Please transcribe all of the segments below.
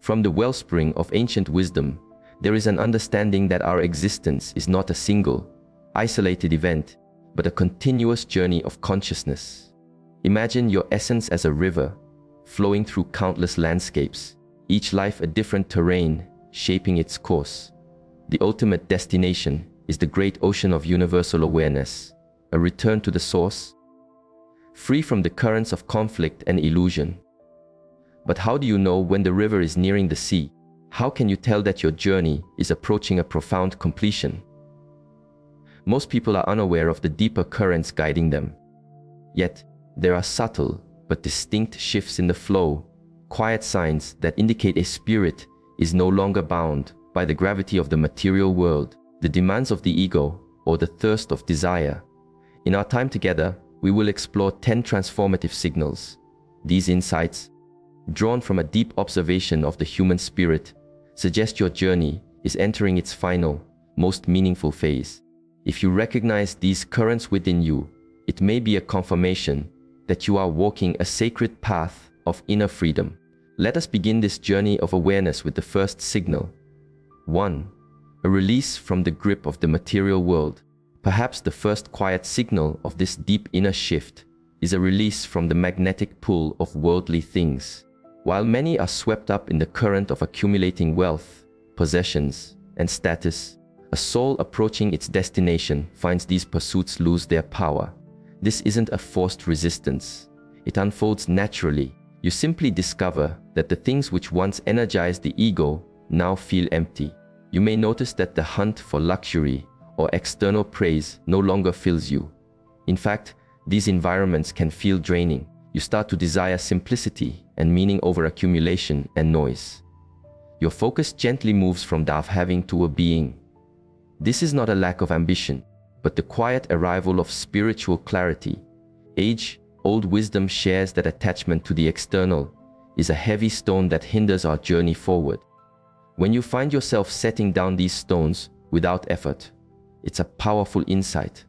From the wellspring of ancient wisdom, there is an understanding that our existence is not a single, isolated event, but a continuous journey of consciousness. Imagine your essence as a river, flowing through countless landscapes, each life a different terrain, shaping its course. The ultimate destination is the great ocean of universal awareness, a return to the source, free from the currents of conflict and illusion. But how do you know when the river is nearing the sea? How can you tell that your journey is approaching a profound completion? Most people are unaware of the deeper currents guiding them. Yet, there are subtle but distinct shifts in the flow, quiet signs that indicate a spirit is no longer bound by the gravity of the material world, the demands of the ego, or the thirst of desire. In our time together, we will explore 10 transformative signals. These insights, drawn from a deep observation of the human spirit, suggest your journey is entering its final, most meaningful phase. If you recognize these currents within you, it may be a confirmation that you are walking a sacred path of inner freedom. Let us begin this journey of awareness with the first signal. 1. A release from the grip of the material world. Perhaps the first quiet signal of this deep inner shift is a release from the magnetic pull of worldly things. While many are swept up in the current of accumulating wealth, possessions, and status, a soul approaching its destination finds these pursuits lose their power. This isn't a forced resistance. It unfolds naturally. You simply discover that the things which once energized the ego now feel empty. You may notice that the hunt for luxury or external praise no longer fills you. In fact, these environments can feel draining. You start to desire simplicity and meaning over accumulation and noise. Your focus gently moves from the having to a being. This is not a lack of ambition, but the quiet arrival of spiritual clarity. Age-old wisdom shares that attachment to the external is a heavy stone that hinders our journey forward. When you find yourself setting down these stones without effort, it's a powerful insight.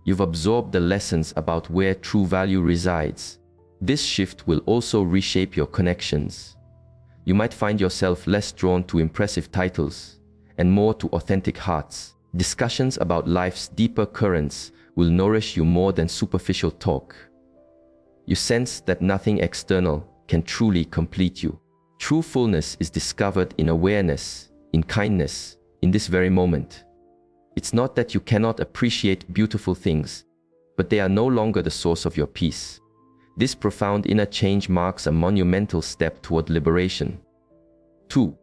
You've absorbed the lessons about where true value resides. This shift will also reshape your connections. You might find yourself less drawn to impressive titles and more to authentic hearts. Discussions about life's deeper currents will nourish you more than superficial talk. You sense that nothing external can truly complete you. True fullness is discovered in awareness, in kindness, in this very moment. It's not that you cannot appreciate beautiful things, but they are no longer the source of your peace. This profound inner change marks a monumental step toward liberation. 2.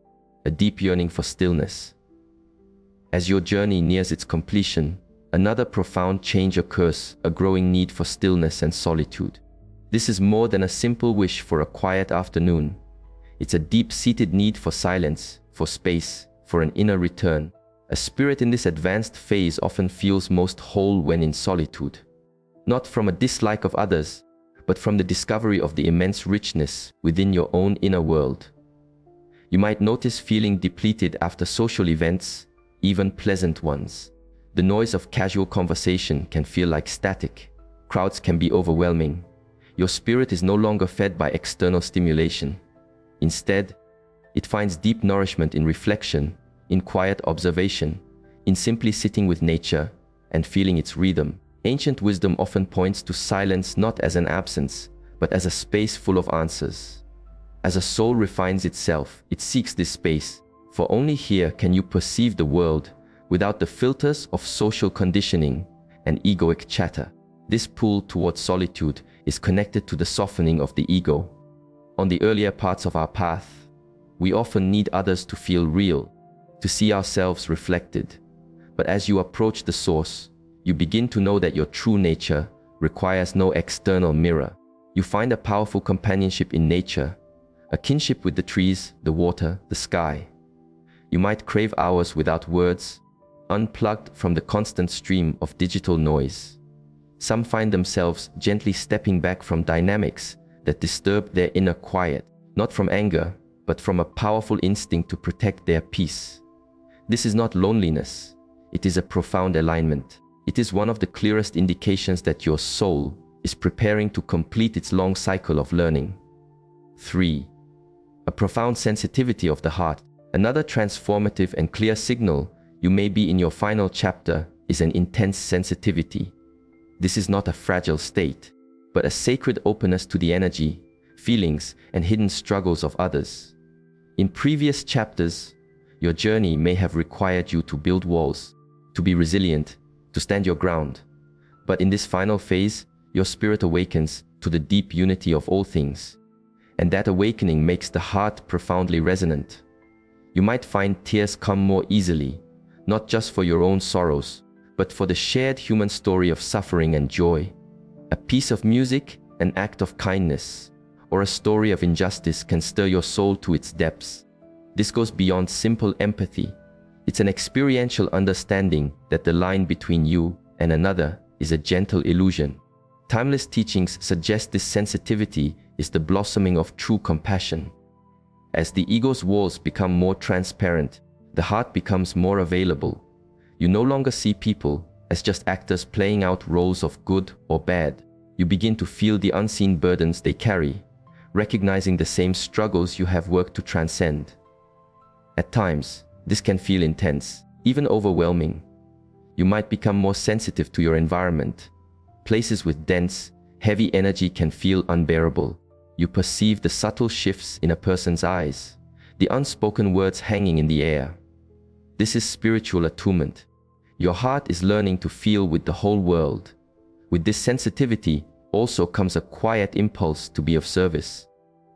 A deep yearning for stillness. As your journey nears its completion, another profound change occurs, a growing need for stillness and solitude. This is more than a simple wish for a quiet afternoon. It's a deep-seated need for silence, for space, for an inner return. A spirit in this advanced phase often feels most whole when in solitude. Not from a dislike of others, but from the discovery of the immense richness within your own inner world. You might notice feeling depleted after social events, even pleasant ones. The noise of casual conversation can feel like static. Crowds can be overwhelming. Your spirit is no longer fed by external stimulation. Instead, it finds deep nourishment in reflection, in quiet observation, in simply sitting with nature and feeling its rhythm. Ancient wisdom often points to silence not as an absence, but as a space full of answers. As a soul refines itself, it seeks this space, for only here can you perceive the world without the filters of social conditioning and egoic chatter. This pull towards solitude is connected to the softening of the ego. On the earlier parts of our path, we often need others to feel real, to see ourselves reflected. But as you approach the source, you begin to know that your true nature requires no external mirror. You find a powerful companionship in nature, a kinship with the trees, the water, the sky. You might crave hours without words, unplugged from the constant stream of digital noise. Some find themselves gently stepping back from dynamics that disturb their inner quiet, not from anger, but from a powerful instinct to protect their peace. This is not loneliness, it is a profound alignment. It is one of the clearest indications that your soul is preparing to complete its long cycle of learning. 3. a profound sensitivity of the heart. Another transformative and clear signal you may be in your final chapter is an intense sensitivity. This is not a fragile state, but a sacred openness to the energy, feelings, and hidden struggles of others. In previous chapters, your journey may have required you to build walls, to be resilient, to stand your ground. But in this final phase, your spirit awakens to the deep unity of all things. And that awakening makes the heart profoundly resonant. You might find tears come more easily, not just for your own sorrows, but for the shared human story of suffering and joy. A piece of music, an act of kindness, or a story of injustice can stir your soul to its depths. This goes beyond simple empathy. It's an experiential understanding that the line between you and another is a gentle illusion. Timeless teachings suggest this sensitivity is the blossoming of true compassion. As the ego's walls become more transparent, the heart becomes more available. You no longer see people as just actors playing out roles of good or bad. You begin to feel the unseen burdens they carry, recognizing the same struggles you have worked to transcend. At times, this can feel intense, even overwhelming. You might become more sensitive to your environment. Places with dense, heavy energy can feel unbearable. You perceive the subtle shifts in a person's eyes, the unspoken words hanging in the air. This is spiritual attunement. Your heart is learning to feel with the whole world. With this sensitivity also comes a quiet impulse to be of service.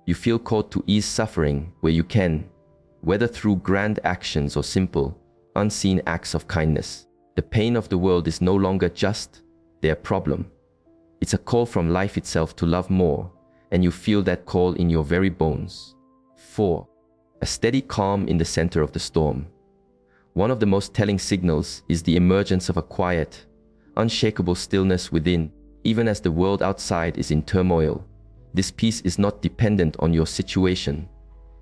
You feel called to ease suffering where you can, whether through grand actions or simple, unseen acts of kindness. The pain of the world is no longer just their problem. It's a call from life itself to love more, and you feel that call in your very bones. 4. A steady calm in the center of the storm. One of the most telling signals is the emergence of a quiet, unshakable stillness within, even as the world outside is in turmoil. This peace is not dependent on your situation.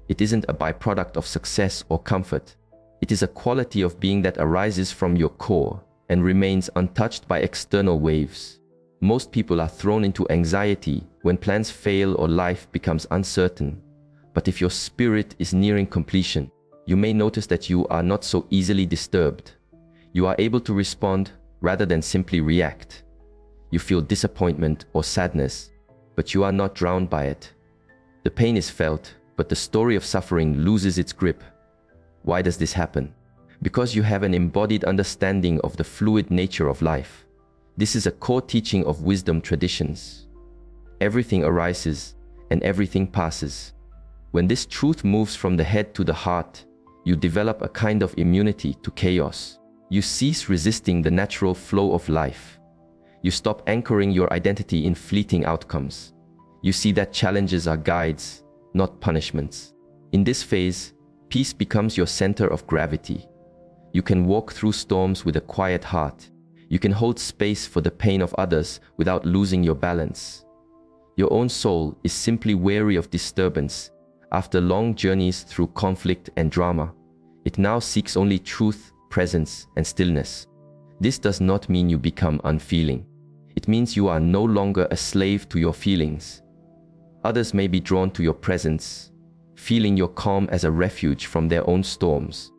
It isn't a byproduct of success or comfort. It is a quality of being that arises from your core and remains untouched by external waves. Most people are thrown into anxiety when plans fail or life becomes uncertain. But if your spirit is nearing completion, you may notice that you are not so easily disturbed. You are able to respond rather than simply react. You feel disappointment or sadness, but you are not drowned by it. The pain is felt, but the story of suffering loses its grip. Why does this happen? Because you have an embodied understanding of the fluid nature of life. This is a core teaching of wisdom traditions. Everything arises and everything passes. When this truth moves from the head to the heart, you develop a kind of immunity to chaos. You cease resisting the natural flow of life. You stop anchoring your identity in fleeting outcomes. You see that challenges are guides, not punishments. In this phase, peace becomes your center of gravity. You can walk through storms with a quiet heart. You can hold space for the pain of others without losing your balance. Your own soul is simply weary of disturbance. After long journeys through conflict and drama, it now seeks only truth, presence, and stillness. This does not mean you become unfeeling. It means you are no longer a slave to your feelings. Others may be drawn to your presence, feeling your calm as a refuge from their own storms.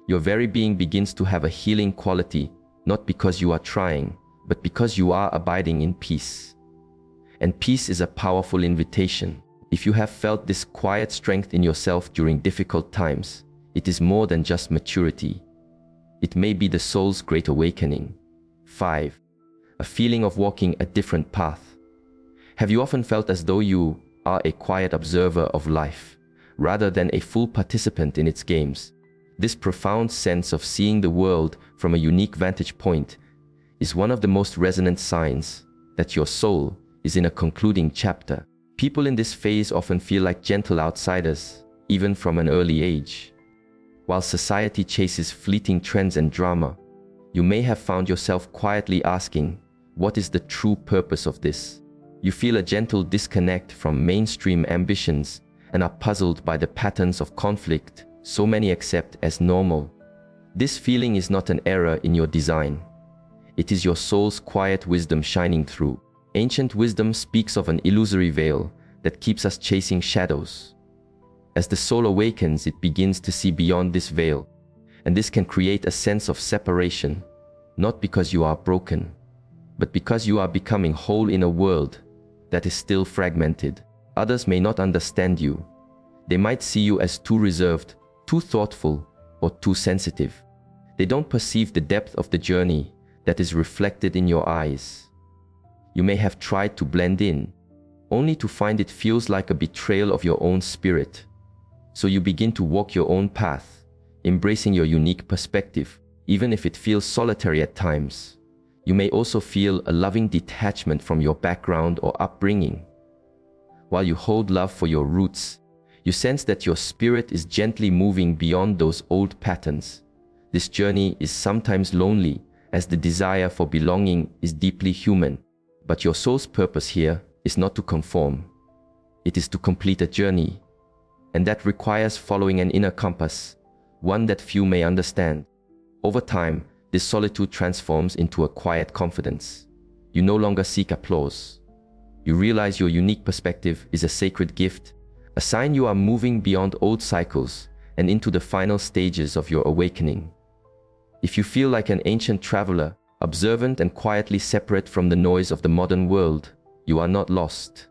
Your very being begins to have a healing quality, not because you are trying, but because you are abiding in peace. And peace is a powerful invitation. If you have felt this quiet strength in yourself during difficult times, it is more than just maturity. It may be the soul's great awakening. 5. A feeling of walking a different path. Have you often felt as though you are a quiet observer of life, rather than a full participant in its games? This profound sense of seeing the world from a unique vantage point is one of the most resonant signs that your soul is in a concluding chapter. People in this phase often feel like gentle outsiders, even from an early age. While society chases fleeting trends and drama, you may have found yourself quietly asking, what is the true purpose of this? You feel a gentle disconnect from mainstream ambitions and are puzzled by the patterns of conflict so many accept as normal. This feeling is not an error in your design. It is your soul's quiet wisdom shining through. Ancient wisdom speaks of an illusory veil that keeps us chasing shadows. As the soul awakens, it begins to see beyond this veil, and this can create a sense of separation, not because you are broken, but because you are becoming whole in a world that is still fragmented. Others may not understand you. They might see you as too reserved, too thoughtful, or too sensitive. They don't perceive the depth of the journey that is reflected in your eyes. You may have tried to blend in, only to find it feels like a betrayal of your own spirit. So you begin to walk your own path, embracing your unique perspective, even if it feels solitary at times. You may also feel a loving detachment from your background or upbringing. While you hold love for your roots, you sense that your spirit is gently moving beyond those old patterns. This journey is sometimes lonely, as the desire for belonging is deeply human. But your soul's purpose here is not to conform. It is to complete a journey, and that requires following an inner compass, one that few may understand. Over time, this solitude transforms into a quiet confidence. You no longer seek applause. You realize your unique perspective is a sacred gift, a sign you are moving beyond old cycles and into the final stages of your awakening. If you feel like an ancient traveler, observant and quietly separate from the noise of the modern world, you are not lost.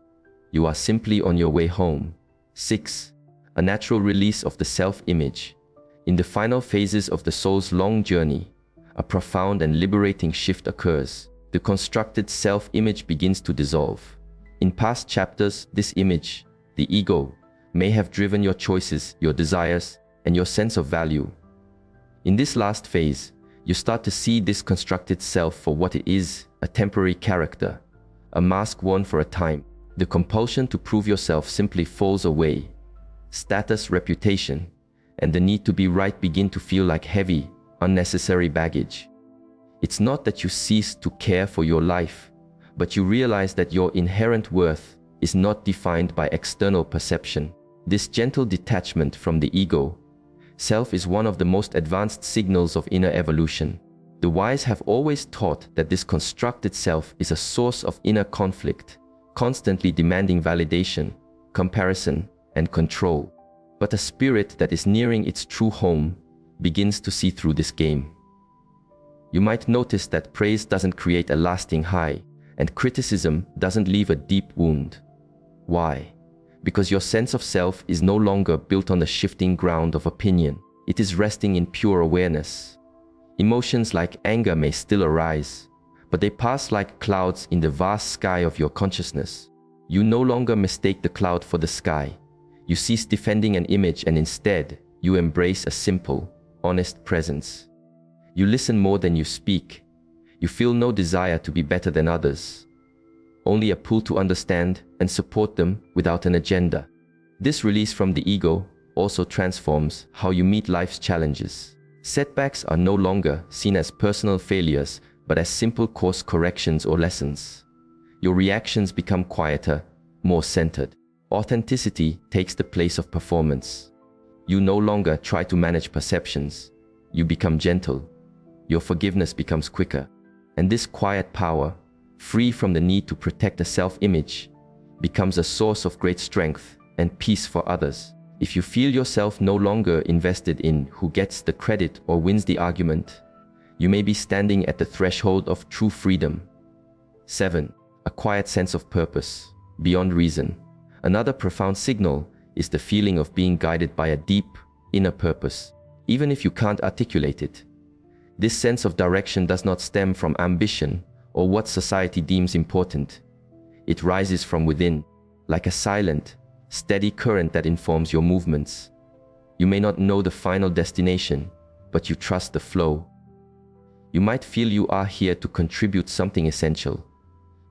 You are simply on your way home. 6. A natural release of the self-image. In the final phases of the soul's long journey, a profound and liberating shift occurs. The constructed self-image begins to dissolve. In past chapters, this image, the ego, may have driven your choices, your desires, and your sense of value. In this last phase, you start to see this constructed self for what it is, a temporary character, a mask worn for a time. The compulsion to prove yourself simply falls away. Status, reputation, and the need to be right begin to feel like heavy, unnecessary baggage. It's not that you cease to care for your life, but you realize that your inherent worth is not defined by external perception. This gentle detachment from the ego self is one of the most advanced signals of inner evolution. The wise have always taught that this constructed self is a source of inner conflict, constantly demanding validation, comparison, and control. But a spirit that is nearing its true home begins to see through this game. You might notice that praise doesn't create a lasting high, and criticism doesn't leave a deep wound. Why? Because your sense of self is no longer built on the shifting ground of opinion. It is resting in pure awareness. Emotions like anger may still arise, but they pass like clouds in the vast sky of your consciousness. You no longer mistake the cloud for the sky. You cease defending an image and instead, you embrace a simple, honest presence. You listen more than you speak. You feel no desire to be better than others, only a pull to understand and support them without an agenda. This release from the ego also transforms how you meet life's challenges. Setbacks are no longer seen as personal failures, but as simple course corrections or lessons. Your reactions become quieter, more centered. Authenticity takes the place of performance. You no longer try to manage perceptions. You become gentle. Your forgiveness becomes quicker. And this quiet power, free from the need to protect a self-image, becomes a source of great strength and peace for others. If you feel yourself no longer invested in who gets the credit or wins the argument, you may be standing at the threshold of true freedom. 7. A quiet sense of purpose, beyond reason. Another profound signal is the feeling of being guided by a deep, inner purpose, even if you can't articulate it. This sense of direction does not stem from ambition or what society deems important. It rises from within, like a silent, steady current that informs your movements. You may not know the final destination, but you trust the flow. You might feel you are here to contribute something essential,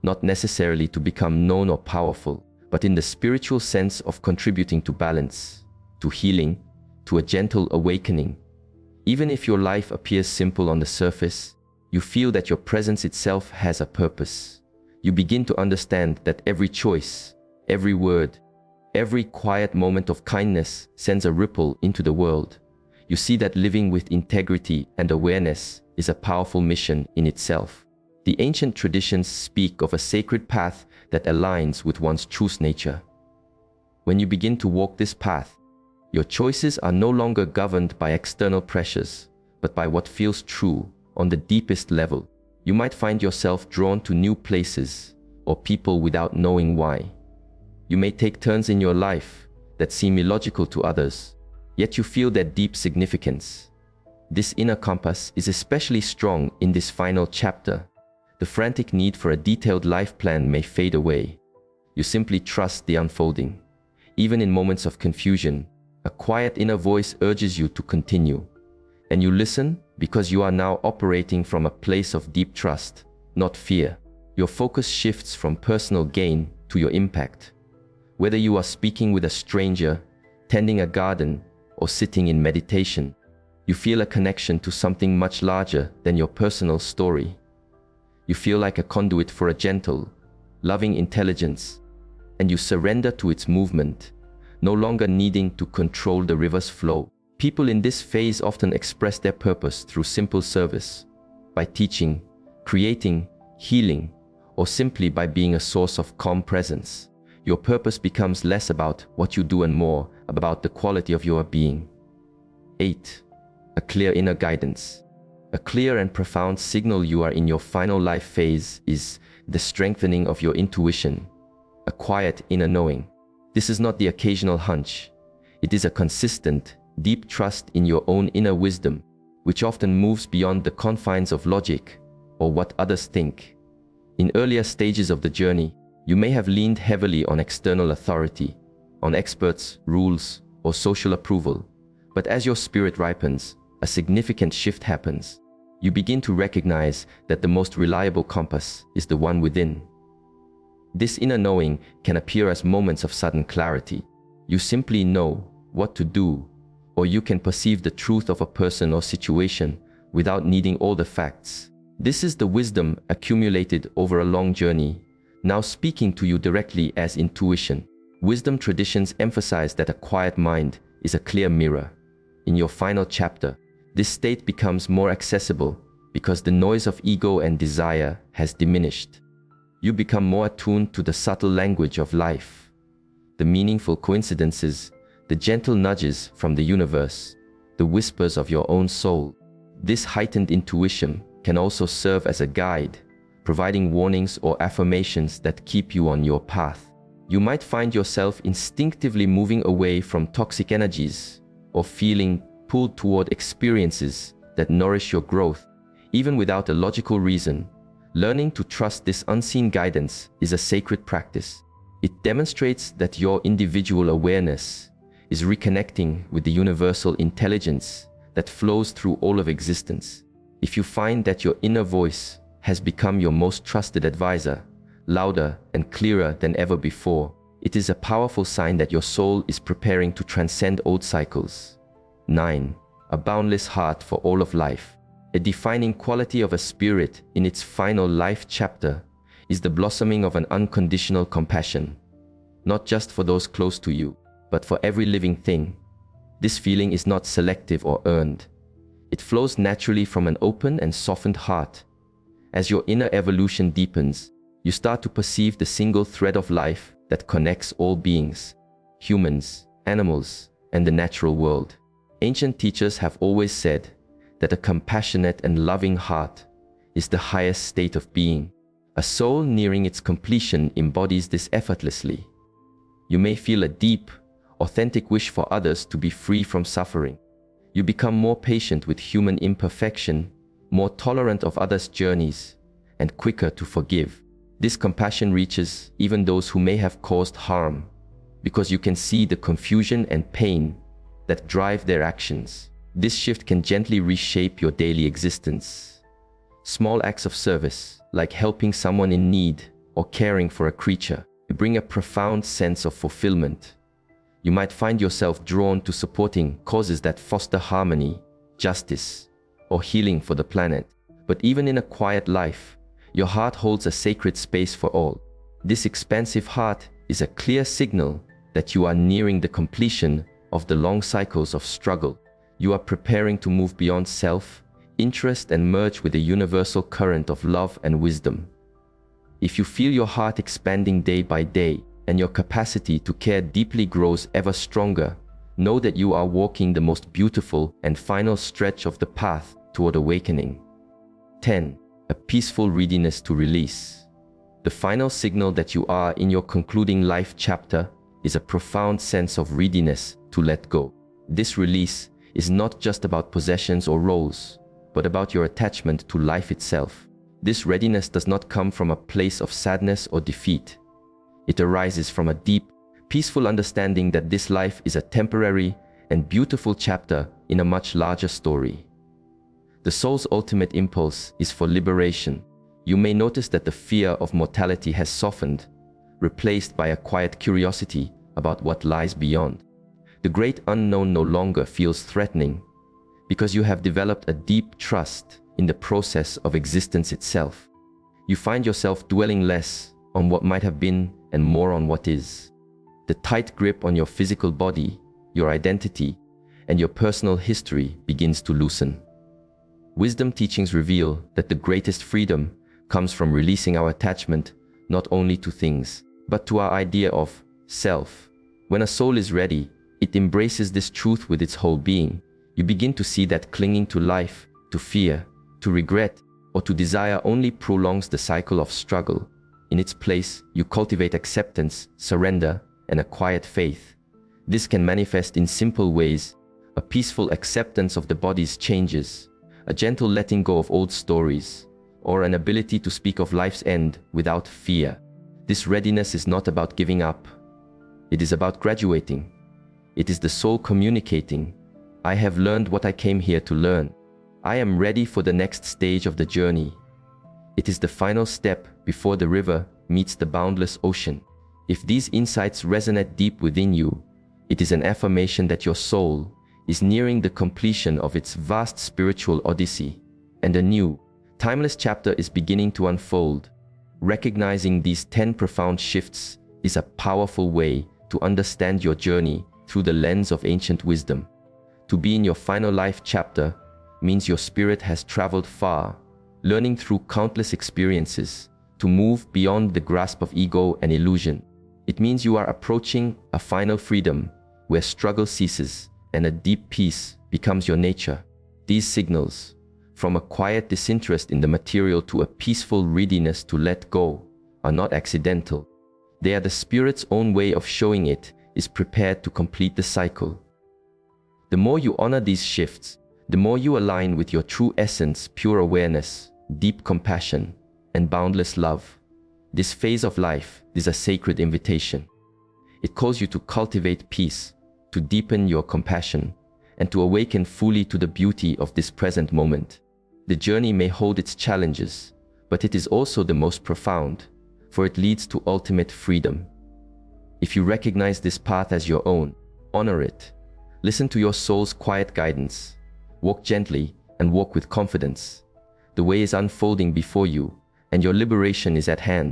not necessarily to become known or powerful, but in the spiritual sense of contributing to balance, to healing, to a gentle awakening. Even if your life appears simple on the surface, you feel that your presence itself has a purpose. You begin to understand that every choice, every word, every quiet moment of kindness sends a ripple into the world. You see that living with integrity and awareness is a powerful mission in itself. The ancient traditions speak of a sacred path that aligns with one's true nature. When you begin to walk this path, Your choices are no longer governed by external pressures, but by what feels true on the deepest level. You might find yourself drawn to new places or people without knowing why. You may take turns in your life that seem illogical to others, yet you feel their deep significance. This inner compass is especially strong in this final chapter. The frantic need for a detailed life plan may fade away. You simply trust the unfolding. Even in moments of confusion, a quiet inner voice urges you to continue. And you listen because you are now operating from a place of deep trust, not fear. Your focus shifts from personal gain to your impact. Whether you are speaking with a stranger, tending a garden, or sitting in meditation, you feel a connection to something much larger than your personal story. You feel like a conduit for a gentle, loving intelligence, and you surrender to its movement, no longer needing to control the river's flow. People in this phase often express their purpose through simple service, by teaching, creating, healing, or simply by being a source of calm presence. Your purpose becomes less about what you do and more about the quality of your being. 8. A clear inner guidance. A clear and profound signal you are in your final life phase is the strengthening of your intuition, a quiet inner knowing. This is not the occasional hunch. It is a consistent, deep trust in your own inner wisdom, which often moves beyond the confines of logic or what others think. In earlier stages of the journey, you may have leaned heavily on external authority, on experts, rules, or social approval. But as your spirit ripens, a significant shift happens. You begin to recognize that the most reliable compass is the one within. This inner knowing can appear as moments of sudden clarity. You simply know what to do, or you can perceive the truth of a person or situation without needing all the facts. This is the wisdom accumulated over a long journey, now speaking to you directly as intuition. Wisdom traditions emphasize that a quiet mind is a clear mirror. In your final chapter, this state becomes more accessible because the noise of ego and desire has diminished. You become more attuned to the subtle language of life, the meaningful coincidences, the gentle nudges from the universe, the whispers of your own soul. This heightened intuition can also serve as a guide, providing warnings or affirmations that keep you on your path. You might find yourself instinctively moving away from toxic energies or feeling pulled toward experiences that nourish your growth, even without a logical reason. Learning to trust this unseen guidance is a sacred practice. It demonstrates that your individual awareness is reconnecting with the universal intelligence that flows through all of existence. If you find that your inner voice has become your most trusted advisor, louder and clearer than ever before, it is a powerful sign that your soul is preparing to transcend old cycles. 9. A boundless heart for all of life. A defining quality of a spirit in its final life chapter is the blossoming of an unconditional compassion, not just for those close to you, but for every living thing. This feeling is not selective or earned. It flows naturally from an open and softened heart. As your inner evolution deepens, you start to perceive the single thread of life that connects all beings, humans, animals, and the natural world. Ancient teachers have always said that a compassionate and loving heart is the highest state of being. A soul nearing its completion embodies this effortlessly. You may feel a deep, authentic wish for others to be free from suffering. You become more patient with human imperfection, more tolerant of others' journeys, and quicker to forgive. This compassion reaches even those who may have caused harm, because you can see the confusion and pain that drive their actions. This shift can gently reshape your daily existence. Small acts of service, like helping someone in need or caring for a creature, bring a profound sense of fulfillment. You might find yourself drawn to supporting causes that foster harmony, justice, or healing for the planet. But even in a quiet life, your heart holds a sacred space for all. This expansive heart is a clear signal that you are nearing the completion of the long cycles of struggle. You are preparing to move beyond self-interest and merge with the universal current of love and wisdom. If you feel your heart expanding day by day and your capacity to care deeply grows ever stronger, know that you are walking the most beautiful and final stretch of the path toward awakening. 10. A peaceful readiness to release. The final signal that you are in your concluding life chapter is a profound sense of readiness to let go. This release is not just about possessions or roles, but about your attachment to life itself. This readiness does not come from a place of sadness or defeat. It arises from a deep, peaceful understanding that this life is a temporary and beautiful chapter in a much larger story. The soul's ultimate impulse is for liberation. You may notice that the fear of mortality has softened, replaced by a quiet curiosity about what lies beyond. The great unknown no longer feels threatening because you have developed a deep trust in the process of existence itself. You find yourself dwelling less on what might have been and more on what is. The tight grip on your physical body, your identity, and your personal history begins to loosen. Wisdom teachings reveal that the greatest freedom comes from releasing our attachment not only to things, but to our idea of self. When a soul is ready, it embraces this truth with its whole being. You begin to see that clinging to life, to fear, to regret, or to desire only prolongs the cycle of struggle. In its place, you cultivate acceptance, surrender, and a quiet faith. This can manifest in simple ways: a peaceful acceptance of the body's changes, a gentle letting go of old stories, or an ability to speak of life's end without fear. This readiness is not about giving up. It is about graduating. It is the soul communicating, "I have learned what I came here to learn. I am ready for the next stage of the journey." It is the final step before the river meets the boundless ocean. If these insights resonate deep within you, it is an affirmation that your soul is nearing the completion of its vast spiritual odyssey, and a new, timeless chapter is beginning to unfold. Recognizing these 10 profound shifts is a powerful way to understand your journey through the lens of ancient wisdom. To be in your final life chapter means your spirit has traveled far, learning through countless experiences to move beyond the grasp of ego and illusion. It means you are approaching a final freedom where struggle ceases and a deep peace becomes your nature. These signals, from a quiet disinterest in the material to a peaceful readiness to let go, are not accidental. They are the spirit's own way of showing it is prepared to complete the cycle. The more you honor these shifts, the more you align with your true essence: pure awareness, deep compassion, and boundless love. This phase of life is a sacred invitation. It calls you to cultivate peace, to deepen your compassion, and to awaken fully to the beauty of this present moment. The journey may hold its challenges, but it is also the most profound, for it leads to ultimate freedom. If you recognize this path as your own, honor it. Listen to your soul's quiet guidance. Walk gently and walk with confidence. The way is unfolding before you, and your liberation is at hand.